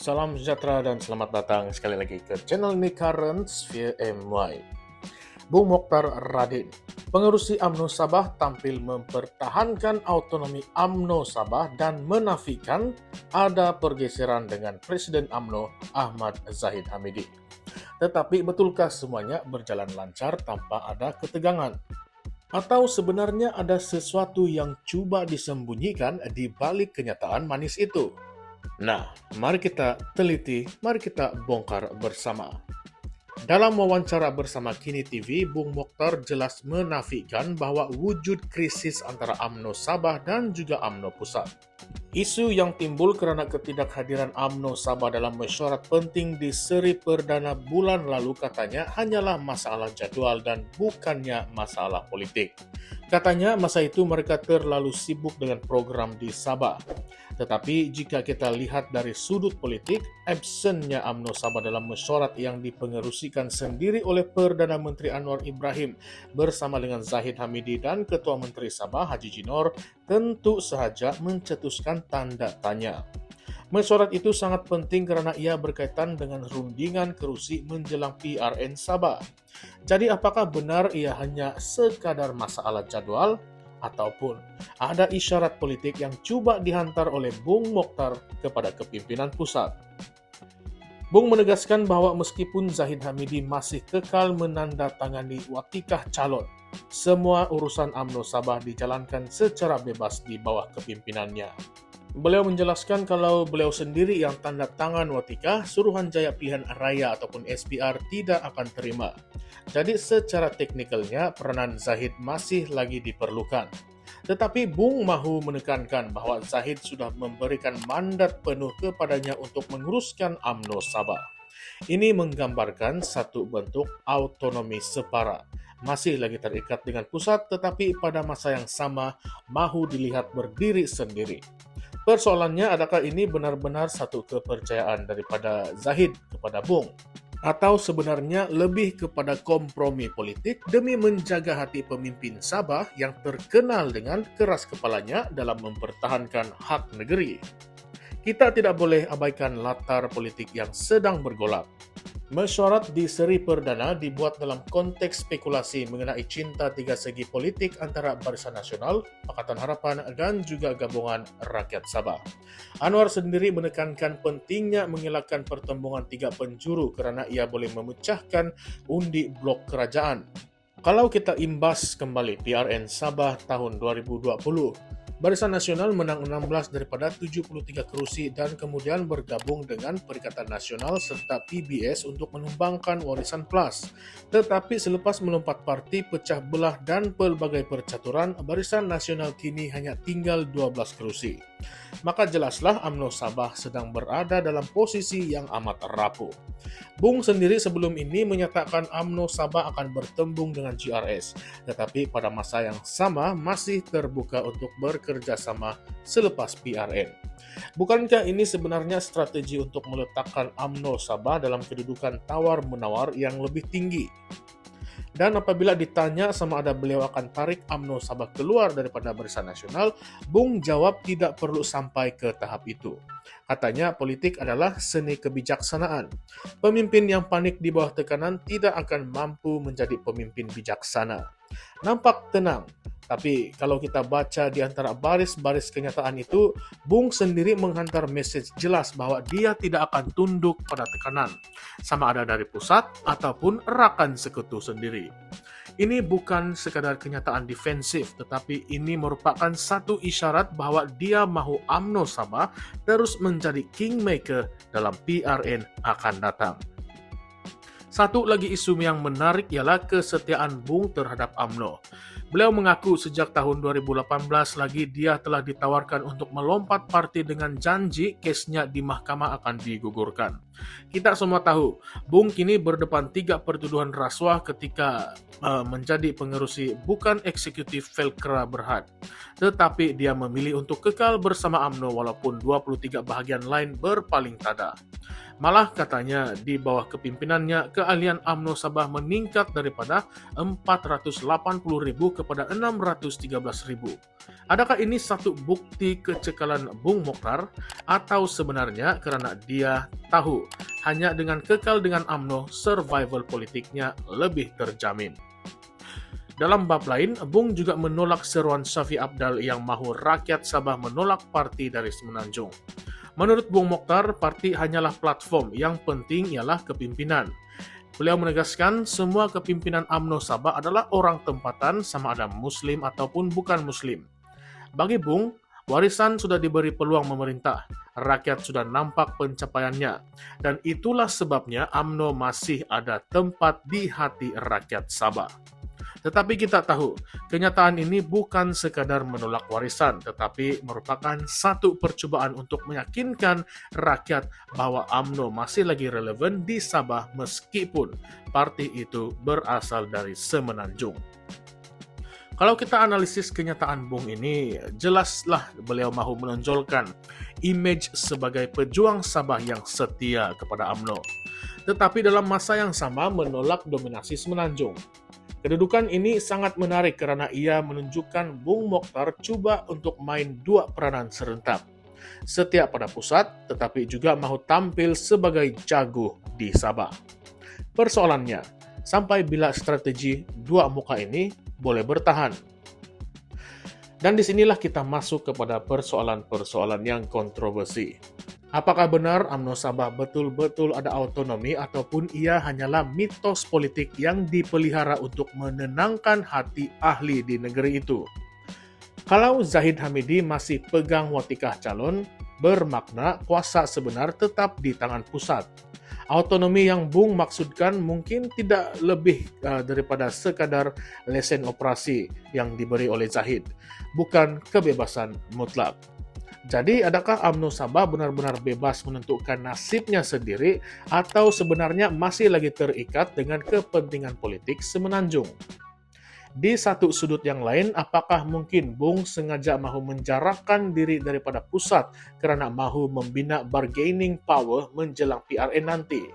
Salam sejahtera dan selamat datang sekali lagi ke channel ini Currents via MY. Bung Mokhtar Radin, pengerusi UMNO Sabah tampil mempertahankan autonomi UMNO Sabah dan menafikan ada pergeseran dengan Presiden UMNO Ahmad Zahid Hamidi. Tetapi betulkah semuanya berjalan lancar tanpa ada ketegangan? Atau sebenarnya ada sesuatu yang coba disembunyikan di balik kenyataan manis itu? Nah, mari kita teliti, mari kita bongkar bersama. Dalam wawancara bersama Kini TV, Bung Mokhtar jelas menafikan bahwa wujud krisis antara UMNO Sabah dan juga UMNO Pusat. Isu yang timbul karena ketidakhadiran UMNO Sabah dalam mesyuarat penting di seri perdana bulan lalu katanya hanyalah masalah jadwal dan bukannya masalah politik. Katanya masa itu mereka terlalu sibuk dengan program di Sabah. Tetapi jika kita lihat dari sudut politik, absennya UMNO Sabah dalam mesyuarat yang dipengerusikan sendiri oleh Perdana Menteri Anwar Ibrahim bersama dengan Zahid Hamidi dan Ketua Menteri Sabah Haji Jinor tentu saja mencetuskan tanda tanya. Mesyuarat itu sangat penting karena ia berkaitan dengan rundingan kerusi menjelang PRN Sabah. Jadi apakah benar ia hanya sekadar masalah jadwal? Ataupun ada isyarat politik yang coba dihantar oleh Bung Mokhtar kepada kepimpinan pusat. Bung menegaskan bahwa meskipun Zahid Hamidi masih kekal menandatangani watikah calon, semua urusan UMNO Sabah dijalankan secara bebas di bawah kepimpinannya. Beliau menjelaskan kalau beliau sendiri yang tanda tangan watikah, Suruhanjaya Pilihan Raya ataupun SPR tidak akan terima. Jadi secara teknikalnya peranan Zahid masih lagi diperlukan. Tetapi Bung mahu menekankan bahwa Zahid sudah memberikan mandat penuh kepadanya untuk menguruskan UMNO Sabah. Ini menggambarkan satu bentuk autonomi separa. Masih lagi terikat dengan pusat tetapi pada masa yang sama mahu dilihat berdiri sendiri. Persoalannya, adakah ini benar-benar satu kepercayaan daripada Zahid kepada Bung? Atau sebenarnya lebih kepada kompromi politik demi menjaga hati pemimpin Sabah yang terkenal dengan keras kepalanya dalam mempertahankan hak negeri? Kita tidak boleh abaikan latar politik yang sedang bergolak. Mesyuarat di seri perdana dibuat dalam konteks spekulasi mengenai cinta tiga segi politik antara Barisan Nasional, Pakatan Harapan, dan juga Gabungan Rakyat Sabah. Anwar sendiri menekankan pentingnya mengelakkan pertembungan tiga penjuru karena ia boleh memecahkan undi blok kerajaan. Kalau kita imbas kembali PRN Sabah tahun 2020, Barisan Nasional menang 16 daripada 73 kerusi dan kemudian bergabung dengan Perikatan Nasional serta PBS untuk menumbangkan Warisan Plus. Tetapi selepas melompat parti pecah belah dan pelbagai percaturan, Barisan Nasional kini hanya tinggal 12 kerusi. Maka jelaslah UMNO Sabah sedang berada dalam posisi yang amat rapuh. Bung sendiri sebelum ini menyatakan UMNO Sabah akan bertembung dengan GRS, tetapi pada masa yang sama masih terbuka untuk bekerja sama selepas PRN. Bukankah ini sebenarnya strategi untuk meletakkan UMNO Sabah dalam kedudukan tawar-menawar yang lebih tinggi? Dan apabila ditanya sama ada beliau akan tarik UMNO Sabah keluar daripada Barisan Nasional, Bung jawab tidak perlu sampai ke tahap itu. Katanya politik adalah seni kebijaksanaan. Pemimpin yang panik di bawah tekanan tidak akan mampu menjadi pemimpin bijaksana. Nampak tenang, tapi kalau kita baca di antara baris-baris kenyataan itu, Bung sendiri menghantar message jelas bahwa dia tidak akan tunduk pada tekanan, sama ada dari pusat ataupun rakan sekutu sendiri. Ini bukan sekadar kenyataan defensif, tetapi ini merupakan satu isyarat bahwa dia mahu UMNO Sabah terus menjadi kingmaker dalam PRN akan datang. Satu lagi isu yang menarik ialah kesetiaan Bung terhadap UMNO. Beliau mengaku sejak tahun 2018 lagi dia telah ditawarkan untuk melompat parti dengan janji kesnya di mahkamah akan digugurkan. Kita semua tahu, Bung kini berdepan 3 pertuduhan rasuah ketika menjadi pengerusi bukan eksekutif Velkra Berhad. Tetapi dia memilih untuk kekal bersama UMNO walaupun 23 bahagian lain berpaling tada. Malah katanya di bawah kepimimpinannya keahlian UMNO Sabah meningkat daripada 480.000 kepada 613.000. Adakah ini satu bukti kecekalan Bung Mokhtar atau sebenarnya karena dia tahu hanya dengan kekal dengan UMNO survival politiknya lebih terjamin? Dalam bab lain, Bung juga menolak seruan Syafiee Apdal yang mahu rakyat Sabah menolak parti dari Semenanjung. Menurut Bung Mokhtar, parti hanyalah platform, yang penting ialah kepimpinan. Beliau menegaskan semua kepimpinan UMNO Sabah adalah orang tempatan sama ada Muslim ataupun bukan Muslim. Bagi Bung, warisan sudah diberi peluang memerintah, rakyat sudah nampak pencapaiannya, dan itulah sebabnya UMNO masih ada tempat di hati rakyat Sabah. Tetapi kita tahu, kenyataan ini bukan sekadar menolak warisan, tetapi merupakan satu percobaan untuk meyakinkan rakyat bahwa UMNO masih lagi relevan di Sabah meskipun parti itu berasal dari Semenanjung. Kalau kita analisis kenyataan Bung ini, jelaslah beliau mahu menonjolkan image sebagai pejuang Sabah yang setia kepada UMNO. Tetapi dalam masa yang sama menolak dominasi Semenanjung. Kedudukan ini sangat menarik karena ia menunjukkan Bung Mokhtar coba untuk main dua peranan serentak. Setia pada pusat, tetapi juga mahu tampil sebagai jago di Sabah. Persoalannya, sampai bila strategi dua muka ini boleh bertahan? Dan disinilah kita masuk kepada persoalan-persoalan yang kontroversi. Apakah benar UMNO Sabah betul-betul ada autonomi ataupun ia hanyalah mitos politik yang dipelihara untuk menenangkan hati ahli di negeri itu? Kalau Zahid Hamidi masih pegang watikah calon, bermakna kuasa sebenar tetap di tangan pusat. Autonomi yang Bung maksudkan mungkin tidak lebih daripada sekadar lesen operasi yang diberi oleh Zahid, bukan kebebasan mutlak. Jadi, adakah UMNO Sabah benar-benar bebas menentukan nasibnya sendiri atau sebenarnya masih lagi terikat dengan kepentingan politik Semenanjung? Di satu sudut yang lain, apakah mungkin Bung sengaja mahu menjarakkan diri daripada pusat karena mahu membina bargaining power menjelang PRN nanti?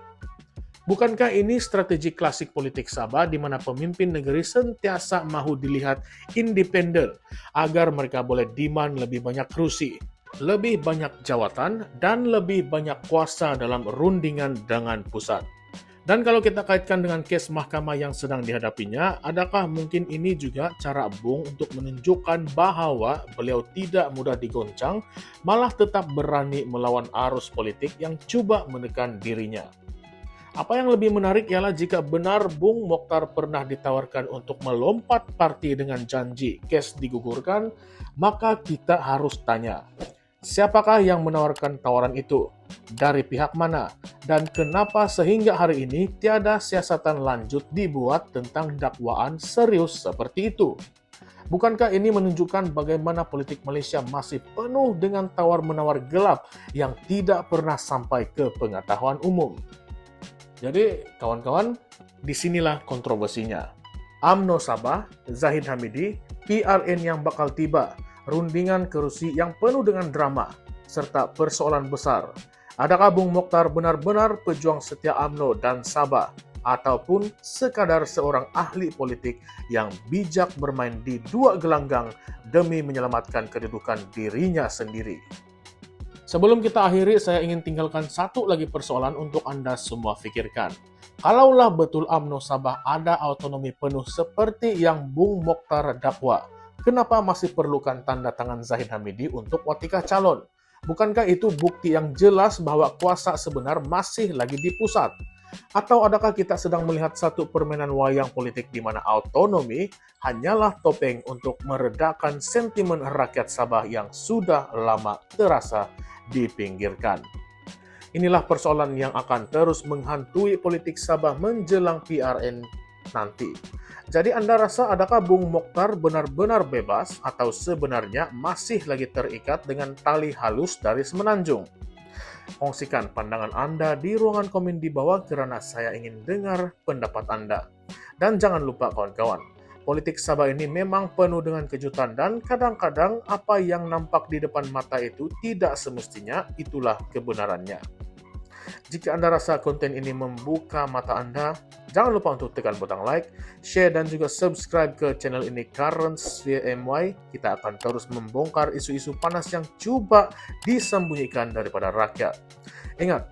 Bukankah ini strategi klasik politik Sabah di mana pemimpin negeri sentiasa mahu dilihat independen agar mereka boleh demand lebih banyak kursi, lebih banyak jawatan, dan lebih banyak kuasa dalam rundingan dengan pusat? Dan kalau kita kaitkan dengan kes mahkamah yang sedang dihadapinya, adakah mungkin ini juga cara Bung untuk menunjukkan bahwa beliau tidak mudah digoncang, malah tetap berani melawan arus politik yang coba menekan dirinya? Apa yang lebih menarik ialah jika benar Bung Mokhtar pernah ditawarkan untuk melompat parti dengan janji kes digugurkan, maka kita harus tanya, siapakah yang menawarkan tawaran itu? Dari pihak mana? Dan kenapa sehingga hari ini tiada siasatan lanjut dibuat tentang dakwaan serius seperti itu? Bukankah ini menunjukkan bagaimana politik Malaysia masih penuh dengan tawar-menawar gelap yang tidak pernah sampai ke pengetahuan umum? Jadi, kawan-kawan, disinilah kontroversinya. UMNO Sabah, Zahid Hamidi, PRN yang bakal tiba, rundingan kerusi yang penuh dengan drama, serta persoalan besar. Adakah Bung Mokhtar benar-benar pejuang setia UMNO dan Sabah, ataupun sekadar seorang ahli politik yang bijak bermain di dua gelanggang demi menyelamatkan kedudukan dirinya sendiri? Sebelum kita akhiri, saya ingin tinggalkan satu lagi persoalan untuk Anda semua fikirkan. Kalaulah betul UMNO Sabah ada autonomi penuh seperti yang Bung Mokhtar dakwa, kenapa masih perlukan tanda tangan Zahid Hamidi untuk watikah calon? Bukankah itu bukti yang jelas bahwa kuasa sebenar masih lagi di pusat? Atau adakah kita sedang melihat satu permainan wayang politik di mana autonomi hanyalah topeng untuk meredakan sentimen rakyat Sabah yang sudah lama terasa dipinggirkan? Inilah persoalan yang akan terus menghantui politik Sabah menjelang PRN nanti. Jadi Anda rasa adakah Bung Mokhtar benar-benar bebas atau sebenarnya masih lagi terikat dengan tali halus dari Semenanjung? Kongsikan pandangan Anda di ruangan komen di bawah karena saya ingin dengar pendapat Anda. Dan jangan lupa kawan-kawan, politik Sabah ini memang penuh dengan kejutan dan kadang-kadang apa yang nampak di depan mata itu tidak semestinya itulah kebenarannya. Jika Anda rasa konten ini membuka mata Anda, jangan lupa untuk tekan butang like, share, dan juga subscribe ke channel ini Currents via MY. Kita akan terus membongkar isu-isu panas yang coba disembunyikan daripada rakyat. Ingat,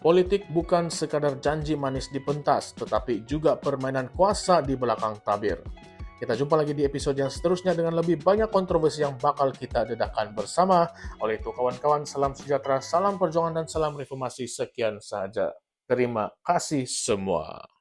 politik bukan sekadar janji manis di pentas, tetapi juga permainan kuasa di belakang tabir. Kita jumpa lagi di episode yang seterusnya dengan lebih banyak kontroversi yang bakal kita dedahkan bersama. Oleh itu kawan-kawan, salam sejahtera, salam perjuangan, dan salam reformasi. Sekian saja. Terima kasih semua.